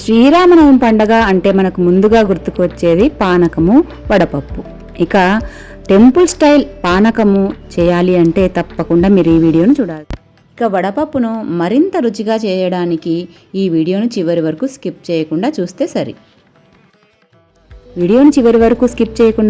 శ్రీరామనవమి పండగ అంటే మనకు ముందుగా గుర్తుకొచ్చేది పానకము, వడపప్పు. ఇక టెంపుల్ స్టైల్ పానకము చేయాలి అంటే తప్పకుండా మీరు ఈ వీడియోను చూడాలి. ఇక వడపప్పును మరింత రుచిగా చేయడానికి ఈ వీడియోను చివరి వరకు స్కిప్ చేయకుండా చూస్తే సరి. వీడియోను చివరి వరకు స్కిప్ చేయకుండా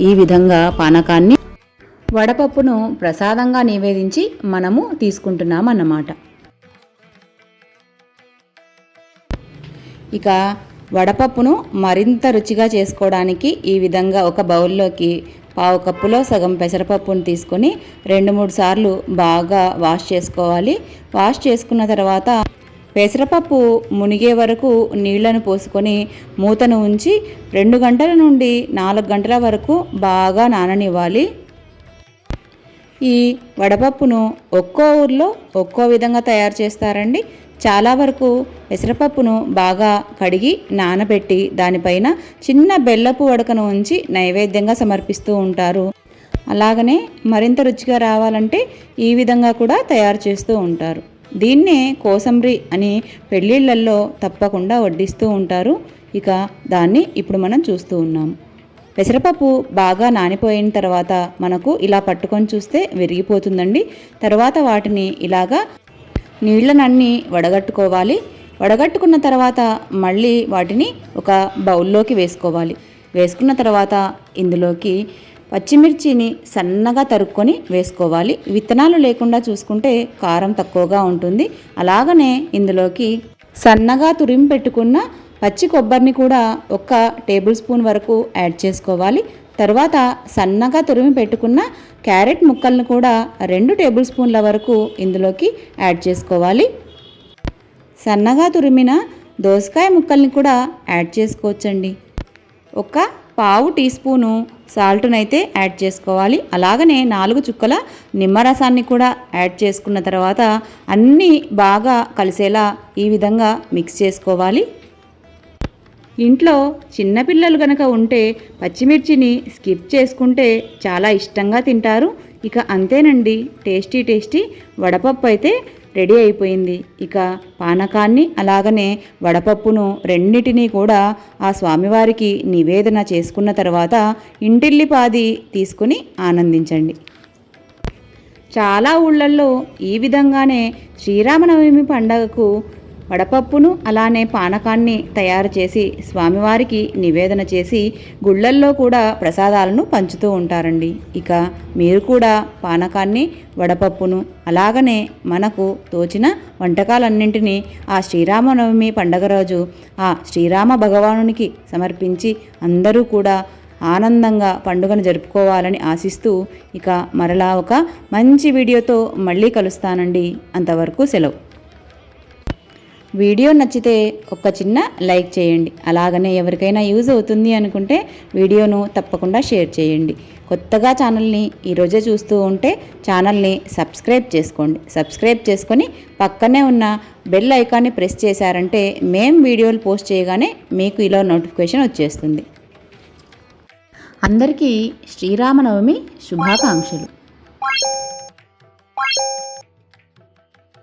ఈ విధంగా పానకాన్ని, వడపప్పును ప్రసాదంగా నివేదించి మనము తీసుకుంటున్నాం అన్నమాట. ఇక వడపప్పును మరింత రుచిగా చేసుకోవడానికి ఈ విధంగా ఒక బౌల్లోకి పావు కప్పులో సగం పెసరపప్పును తీసుకొని 2-3 సార్లు బాగా వాష్ చేసుకోవాలి. వాష్ చేసుకున్న తర్వాత పెసరపప్పు మునిగే వరకు నీళ్లను పోసుకొని మూతను ఉంచి 2 గంటల నుండి 4 గంటల వరకు బాగా నాననివ్వాలి. ఈ వడపప్పును ఒక్కో ఊర్లో ఒక్కో విధంగా తయారు చేస్తారండి. చాలా వరకు పెసరపప్పును బాగా కడిగి నానబెట్టి దానిపైన చిన్న బెల్లపు వడకను ఉంచి నైవేద్యంగా సమర్పిస్తూ ఉంటారు. అలాగనే మరింత రుచిగా రావాలంటే ఈ విధంగా కూడా తయారు చేస్తూ ఉంటారు. దీన్నే కోసంబరి అని పెళ్ళిళ్ళల్లో తప్పకుండా వడ్డిస్తూ ఉంటారు. ఇక దాన్ని ఇప్పుడు మనం చూస్తూ ఉన్నాము. పెసరపప్పు బాగా నానిపోయిన తర్వాత మనకు ఇలా పట్టుకొని చూస్తే విరిగిపోతుందండి. తర్వాత వాటిని ఇలాగా నీళ్ళనన్నీ వడగట్టుకోవాలి. వడగట్టుకున్న తర్వాత మళ్ళీ వాటిని ఒక బౌల్లోకి వేసుకోవాలి. వేసుకున్న తర్వాత ఇందులోకి పచ్చిమిర్చిని సన్నగా తరుక్కొని వేసుకోవాలి. విత్తనాలు లేకుండా చూసుకుంటే కారం తక్కువగా ఉంటుంది. అలాగనే ఇందులోకి సన్నగా తురిమి పెట్టుకున్న పచ్చి కొబ్బరిని కూడా 1 టేబుల్ స్పూన్ వరకు యాడ్ చేసుకోవాలి. తర్వాత సన్నగా తురిమి పెట్టుకున్న క్యారెట్ ముక్కలను కూడా 2 టేబుల్ స్పూన్ల వరకు ఇందులోకి యాడ్ చేసుకోవాలి. సన్నగా తురిమిన దోసకాయ ముక్కల్ని కూడా యాడ్ చేసుకోవచ్చండి. 1 పావు టీ స్పూను సాల్ట్నైతే యాడ్ చేసుకోవాలి. అలాగనే 4 చుక్కల నిమ్మరసాన్ని కూడా యాడ్ చేసుకున్న తర్వాత అన్నీ బాగా కలిసేలా ఈ విధంగా మిక్స్ చేసుకోవాలి. ఇంట్లో చిన్నపిల్లలు కనుక ఉంటే పచ్చిమిర్చిని స్కిప్ చేసుకుంటే చాలా ఇష్టంగా తింటారు. ఇక అంతేనండి, టేస్టీ వడపప్పు అయితే రెడీ అయిపోయింది. ఇక పానకాన్ని అలాగనే వడపప్పును రెండింటినీ కూడా ఆ స్వామివారికి నివేదన చేసుకున్న తర్వాత ఇంటిల్లిపాది తీసుకుని ఆనందించండి. చాలా ఊళ్ళల్లో ఈ విధంగానే శ్రీరామనవమి పండగకు వడపప్పును అలానే పానకాన్ని తయారు చేసి స్వామివారికి నివేదన చేసి గుళ్ళల్లో కూడా ప్రసాదాలను పంచుతూ ఉంటారండి. ఇక మీరు కూడా పానకాన్ని, వడపప్పును అలాగనే మనకు తోచిన వంటకాలన్నింటినీ ఆ శ్రీరామనవమి పండగ రోజు ఆ శ్రీరామ భగవానునికి సమర్పించి అందరూ కూడా ఆనందంగా పండుగను జరుపుకోవాలని ఆశిస్తూ ఇక మరలా ఒక మంచి వీడియోతో మళ్ళీ కలుస్తానండి. అంతవరకు సెలవు. వీడియో నచ్చితే ఒక చిన్న లైక్ చేయండి. అలాగనే ఎవరికైనా యూజ్ అవుతుంది అనుకుంటే వీడియోను తప్పకుండా షేర్ చేయండి. కొత్తగా ఛానల్ని ఈరోజే చూస్తూ ఉంటే ఛానల్ని సబ్స్క్రైబ్ చేసుకోండి. సబ్స్క్రైబ్ చేసుకొని పక్కనే ఉన్న బెల్ ఐకాన్ని ప్రెస్ చేశారంటే మేము వీడియోలు పోస్ట్ చేయగానే మీకు ఇలా నోటిఫికేషన్ వచ్చేస్తుంది. అందరికీ శ్రీరామనవమి శుభాకాంక్షలు.